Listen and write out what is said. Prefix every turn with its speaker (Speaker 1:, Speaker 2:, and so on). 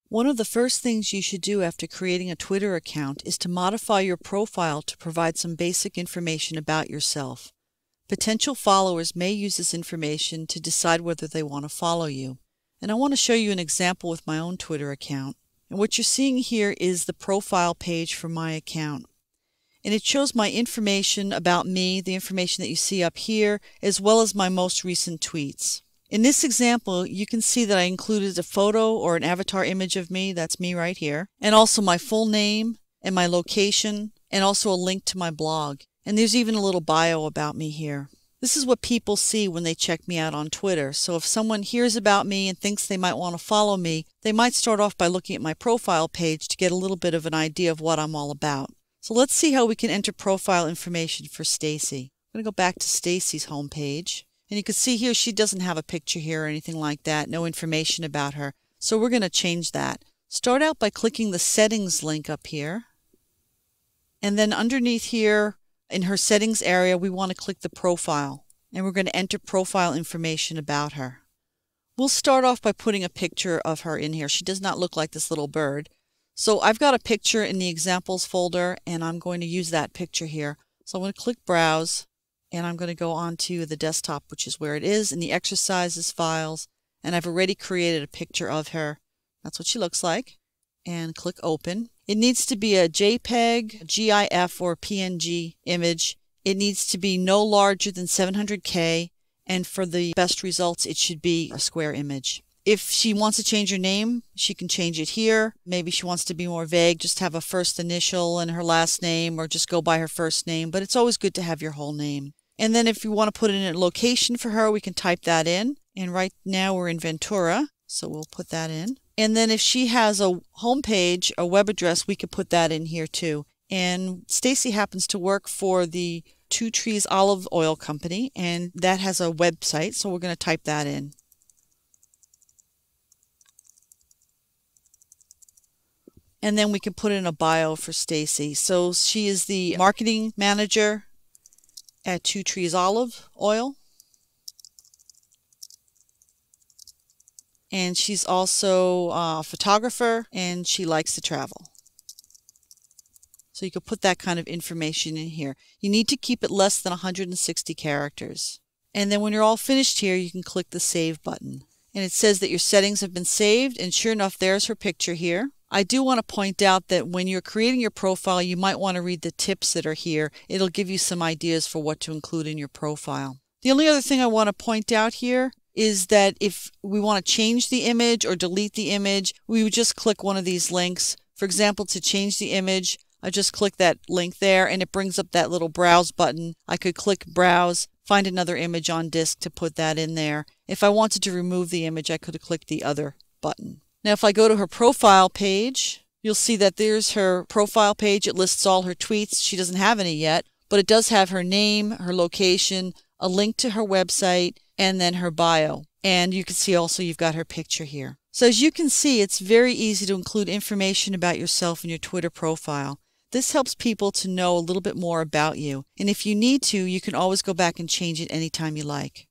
Speaker 1: One of the first things you should do after creating a Twitter account is to modify your profile to provide some basic information about yourself. Potential followers may use this information to decide whether they want to follow you. And I want to show you an example with my own Twitter account. And what you're seeing here is the profile page for my account. And it shows my information about me, the information that you see up here, as well as my most recent tweets. In this example, you can see that I included a photo or an avatar image of me, that's me right here, and also my full name and my location, and also a link to my blog. And there's even a little bio about me here. This is what people see when they check me out on Twitter. So if someone hears about me and thinks they might want to follow me, they might start off by looking at my profile page to get a little bit of an idea of what I'm all about. So let's see how we can enter profile information for Stacy. I'm going to go back to Stacy's homepage. And you can see here she doesn't have a picture here or anything like that, no information about her. So we're going to change that. Start out by clicking the settings link up here. And then underneath here in her settings area, we want to click the profile. And we're going to enter profile information about her. We'll start off by putting a picture of her in here. She does not look like this little bird. So I've got a picture in the examples folder and I'm going to use that picture here. So I'm going to click browse. And I'm going to go on to the desktop, which is where it is, in the exercises files. And I've already created a picture of her. That's what she looks like. And click open. It needs to be a JPEG, GIF, or PNG image. It needs to be no larger than 700K. And for the best results, it should be a square image. If she wants to change her name, she can change it here. Maybe she wants to be more vague, just have a first initial and her last name, or just go by her first name. But it's always good to have your whole name. And then if you want to put in a location for her, we can type that in. And right now we're in Ventura, so we'll put that in. And then if she has a home page, a web address, we could put that in here too. And Stacy happens to work for the Two Trees Olive Oil Company, and that has a website, so we're going to type that in. And then we can put in a bio for Stacy. So she is the marketing manager at Two Trees Olive Oil. And she's also a photographer and she likes to travel. So you could put that kind of information in here. You need to keep it less than 160 characters. And then when you're all finished here, you can click the Save button. And it says that your settings have been saved, and sure enough, there's her picture here. I do want to point out that when you're creating your profile, you might want to read the tips that are here. It'll give you some ideas for what to include in your profile. The only other thing I want to point out here is that if we want to change the image or delete the image, we would just click one of these links. For example, to change the image, I just click that link there and it brings up that little browse button. I could click browse, find another image on disk to put that in there. If I wanted to remove the image, I could have clicked the other button. Now if I go to her profile page, you'll see that there's her profile page. It lists all her tweets. She doesn't have any yet, but it does have her name, her location, a link to her website, and then her bio. And you can see also you've got her picture here. So as you can see, it's very easy to include information about yourself in your Twitter profile. This helps people to know a little bit more about you. And if you need to, you can always go back and change it anytime you like.